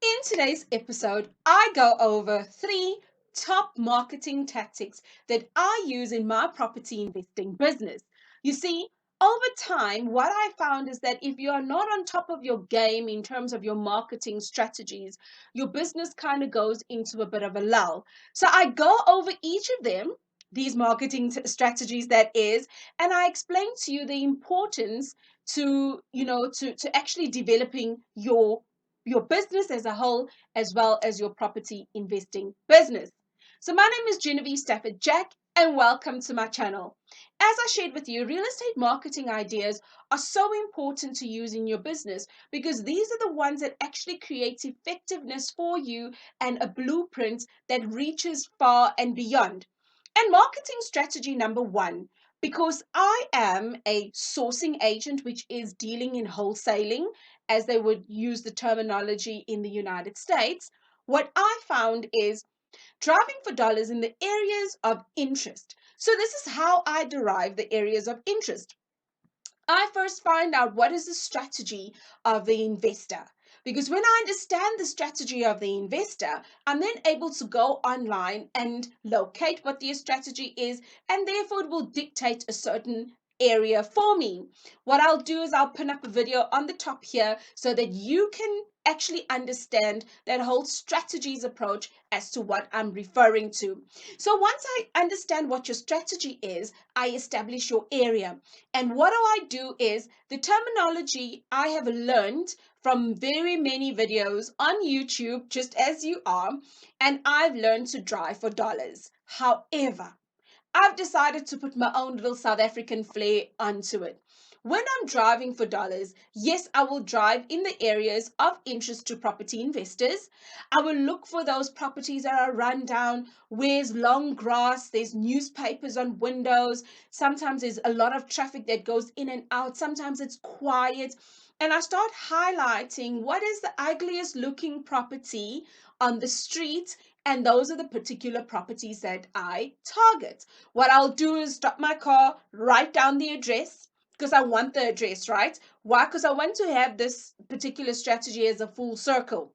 In today's episode, I go over 3 top marketing tactics that I use in my property investing business. You see, over time, what I found is that if you are not on top of your game in terms of your marketing strategies, your business kind of goes into a bit of a lull. So I go over each of them, these marketing strategies that is, and I explain to you the importance to actually developing your business as a whole, as well as your property investing business. So, my name is Genevieve Stafford Jack, and welcome to my channel. As I shared with you, real estate marketing ideas are so important to use in your business because these are the ones that actually create effectiveness for you and a blueprint that reaches far and beyond. And marketing strategy number one, because I am a sourcing agent, which is dealing in wholesaling, as they would use the terminology in the United States, what I found is driving for dollars in the areas of interest. So, this is how I derive the areas of interest. I first find out what is the strategy of the investor. Because when I understand the strategy of the investor, I'm then able to go online and locate what their strategy is, and therefore it will dictate a certain area for me. What I'll do is I'll pin up a video on the top here so that you can actually understand that whole strategies approach as to what I'm referring to. So once I understand what your strategy is, I establish your area. And what do I do is the terminology I have learned from very many videos on YouTube, just as you are, and I've learned to drive for dollars. However, I've decided to put my own little South African flair onto it. When I'm driving for dollars, yes, I will drive in the areas of interest to property investors. I will look for those properties that are run down, where's long grass, there's newspapers on windows. Sometimes there's a lot of traffic that goes in and out. Sometimes it's quiet. And I start highlighting what is the ugliest looking property on the street, and those are the particular properties that I target. What I'll do is stop my car, write down the address because I want the address, right? Why? Because I want to have this particular strategy as a full circle.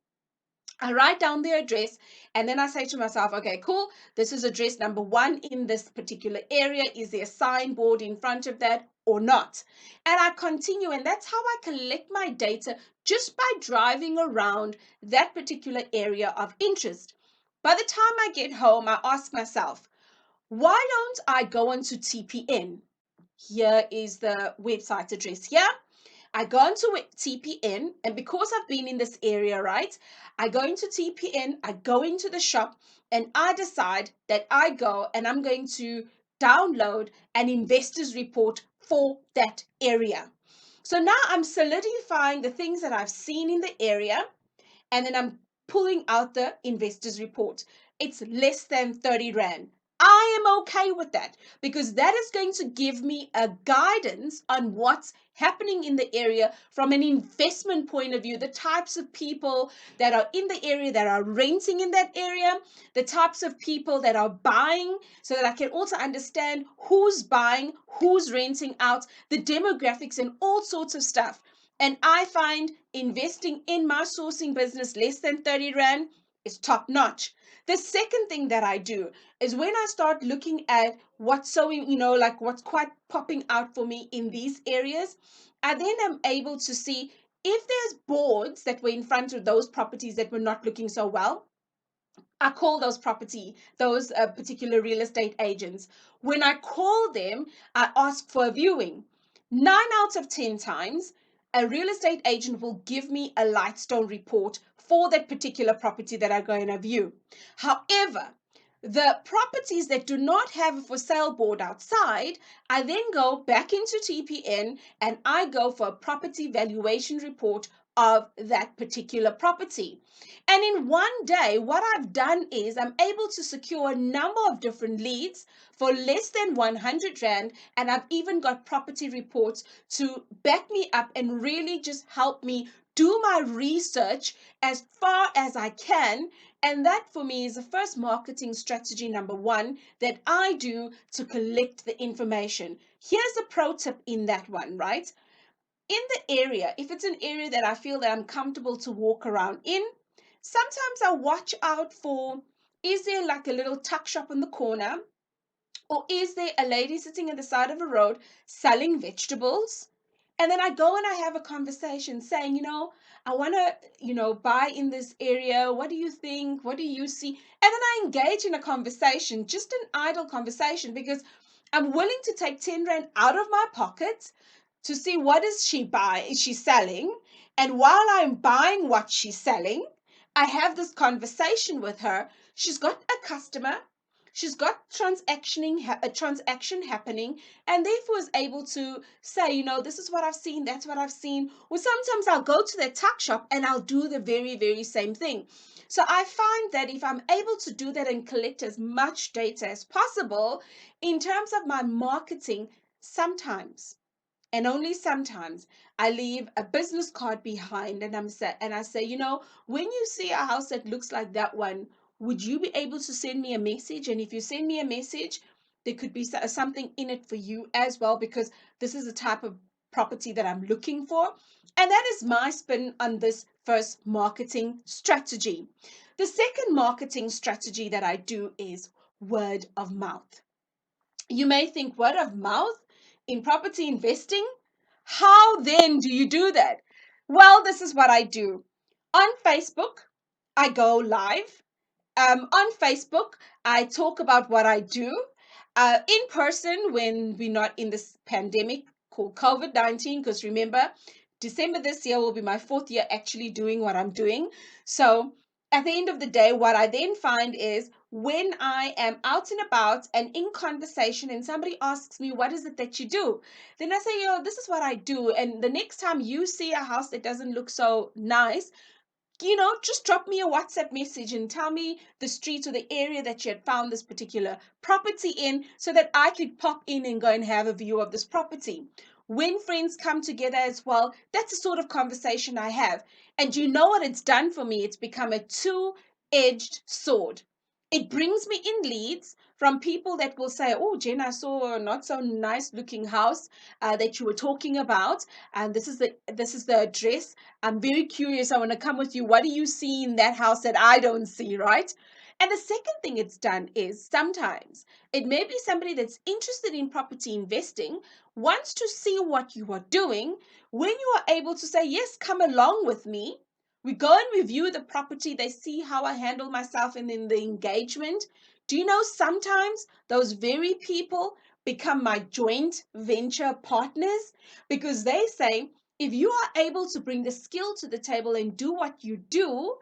I write down the address and then I say to myself, okay, cool. This is address number one in this particular area. Is there a signboard in front of that or not? And I continue, and that's how I collect my data just by driving around that particular area of interest. By the time I get home, I ask myself, why don't I go onto TPN? Here is the website address here. I go into TPN, and because I've been in this area, right? I go into TPN, I go into the shop, and I decide that I go and I'm going to download an investor's report for that area. So now I'm solidifying the things that I've seen in the area, and then I'm pulling out the investor's report. It's less than 30 Rand. I am okay with that because that is going to give me a guidance on what's happening in the area from an investment point of view, the types of people that are in the area that are renting in that area, the types of people that are buying, so that I can also understand who's buying, who's renting out, the demographics, and all sorts of stuff. And I find investing in my sourcing business less than 30 Rand is top notch. The second thing that I do is when I start looking at what's so, like what's quite popping out for me in these areas, I then am able to see if there's boards that were in front of those properties that were not looking so well. I call those particular real estate agents. When I call them, I ask for a viewing. 9 out of 10 times, a real estate agent will give me a Lightstone report for that particular property that I'm going to view. However, the properties that do not have a for sale board outside, I then go back into TPN and I go for a property valuation report of that particular property. And in one day, what I've done is I'm able to secure a number of different leads for less than 100 Rand. And I've even got property reports to back me up and really just help me do my research as far as I can. And that for me is the first marketing strategy number one that I do to collect the information. Here's a pro tip in that one, right? In the area, if it's an area that I feel that I'm comfortable to walk around in, Sometimes I watch out for, is there like a little tuck shop in the corner? Or is there a lady sitting at the side of a road selling vegetables? And then I go and I have a conversation saying, I want to, buy in this area. What do you think? What do you see? And then I engage in a conversation, just an idle conversation, because I'm willing to take 10 Rand out of my pocket to see what is she selling. And while I'm buying what she's selling, I have this conversation with her. She's got a customer, she's got a transaction happening, and therefore is able to say, this is what I've seen, that's what I've seen. Or sometimes I'll go to the tuck shop and I'll do the very, very same thing. So I find that if I'm able to do that and collect as much data as possible in terms of my marketing, sometimes, and only sometimes, I leave a business card behind, and I say, when you see a house that looks like that one, would you be able to send me a message? And if you send me a message, there could be something in it for you as well, because this is the type of property that I'm looking for. And that is my spin on this first marketing strategy. The second marketing strategy that I do is word of mouth. You may think, word of mouth in property investing? How then do you do that? Well, this is what I do. On Facebook, I go live. On Facebook, I talk about what I do. In person, when we're not in this pandemic called COVID-19, because remember, December this year will be my fourth year actually doing what I'm doing. So at the end of the day, what I then find is when I am out and about and in conversation and somebody asks me, what is it that you do? Then I say, this is what I do. And the next time you see a house that doesn't look so nice, just drop me a WhatsApp message and tell me the street or the area that you had found this particular property in, so that I could pop in and go and have a view of this property. When friends come together as well, that's the sort of conversation I have. And you know what it's done for me? It's become a two-edged sword. It brings me in leads from people that will say, oh, Jen, I saw a not so nice looking house that you were talking about. And this is the address. I'm very curious. I want to come with you. What do you see in that house that I don't see, right? And the second thing it's done is sometimes it may be somebody that's interested in property investing, wants to see what you are doing. When you are able to say, yes, come along with me, we go and review the property, they see how I handle myself and in the engagement. Do you know sometimes those very people become my joint venture partners, because they say, if you are able to bring the skill to the table and do what you do,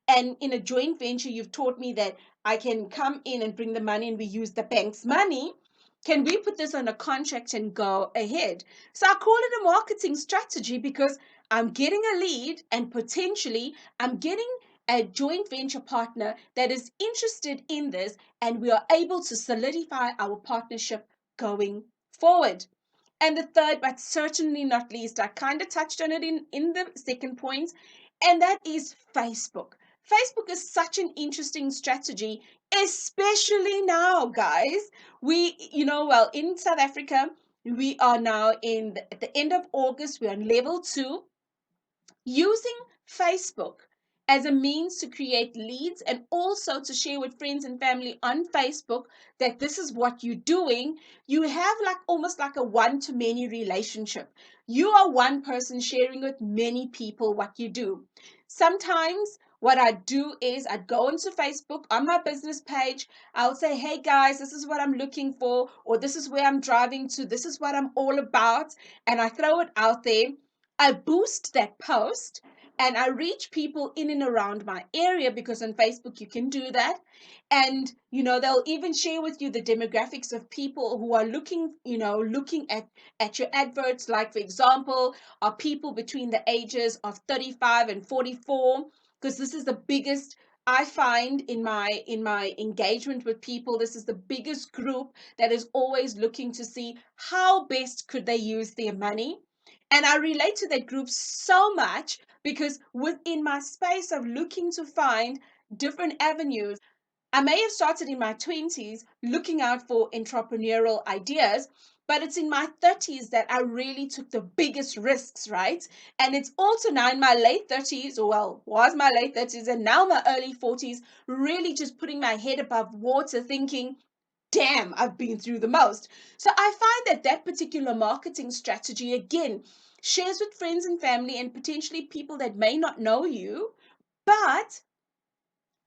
and in a joint venture, you've taught me that I can come in and bring the money and we use the bank's money. Can we put this on a contract and go ahead? So I call it a marketing strategy, because I'm getting a lead and potentially I'm getting a joint venture partner that is interested in this, and we are able to solidify our partnership going forward. And the third, but certainly not least, I kind of touched on it in the second point, and that is Facebook. Facebook is such an interesting strategy, especially now, guys. Well, in South Africa, we are now at the end of August, we're on level 2, using Facebook as a means to create leads and also to share with friends and family on Facebook that this is what you're doing. You have like almost like a one to many relationship. You are one person sharing with many people what you do. Sometimes what I do is I'd go into Facebook on my business page. I'll say, hey guys, this is what I'm looking for, or this is where I'm driving to, this is what I'm all about. And I throw it out there. I boost that post and I reach people in and around my area, because on Facebook you can do that. And they'll even share with you the demographics of people who are looking at your adverts. Like, for example, are people between the ages of 35 and 44, because this is the biggest, I find, in my engagement with people, this is the biggest group that is always looking to see how best could they use their money. And I relate to that group so much, because within my space of looking to find different avenues, I may have started in my 20s looking out for entrepreneurial ideas, But it's in my 30s that I really took the biggest risks, right? And it's also now in my late 30s, or well, was my late 30s, and now my early 40s, really just putting my head above water, thinking, damn, I've been through the most. So I find that that particular marketing strategy, again, shares with friends and family and potentially people that may not know you, but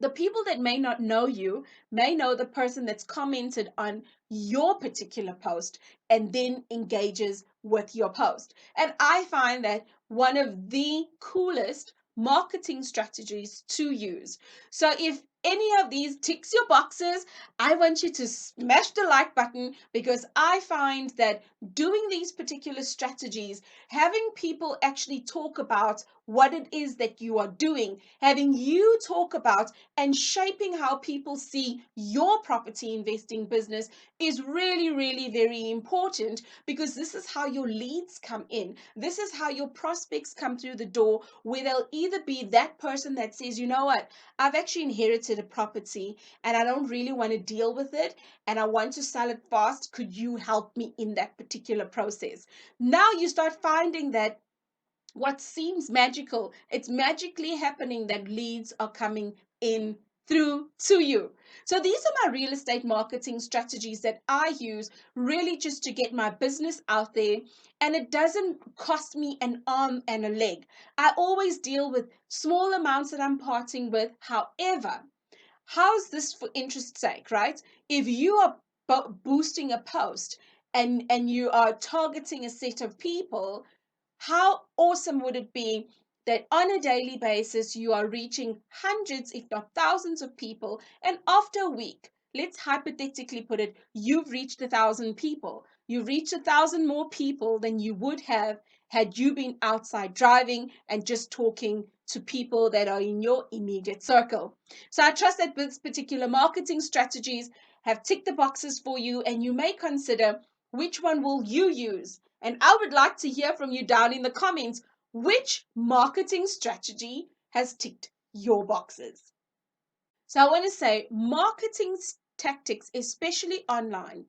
the people that may not know you may know the person that's commented on your particular post and then engages with your post. And I find that one of the coolest marketing strategies to use. So if any of these ticks your boxes, I want you to smash the like button, because I find that doing these particular strategies, having people actually talk about what it is that you are doing, having you talk about and shaping how people see your property investing business is really, really very important, because this is how your leads come in. This is how your prospects come through the door, where they'll either be that person that says, you know what, I've actually inherited a property and I don't really want to deal with it and I want to sell it fast. Could you help me in that particular process? Now you start finding that what seems magical, it's magically happening, that leads are coming in through to you. So these are my real estate marketing strategies that I use, really just to get my business out there, and it doesn't cost me an arm and a leg. I always deal with small amounts that I'm parting with. However, how's this for interest sake, right? If you are boosting a post and you are targeting a set of people, how awesome would it be that on a daily basis you are reaching hundreds, if not thousands of people, and after a week, let's hypothetically put it, you've reached 1,000 people. You've reached 1,000 more people than you would have had you been outside driving and just talking to people that are in your immediate circle. So I trust that this particular marketing strategies have ticked the boxes for you, and you may consider which one will you use. And I would like to hear from you down in the comments, which marketing strategy has ticked your boxes. So I want to say marketing tactics, especially online,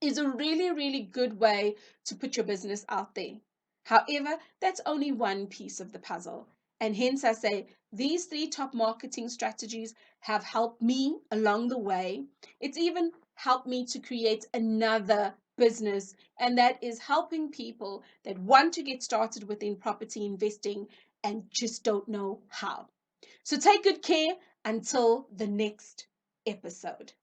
is a really, really good way to put your business out there. However, that's only one piece of the puzzle. And hence, I say these three top marketing strategies have helped me along the way. It's even helped me to create another business, and that is helping people that want to get started within property investing and just don't know how. So take good care until the next episode.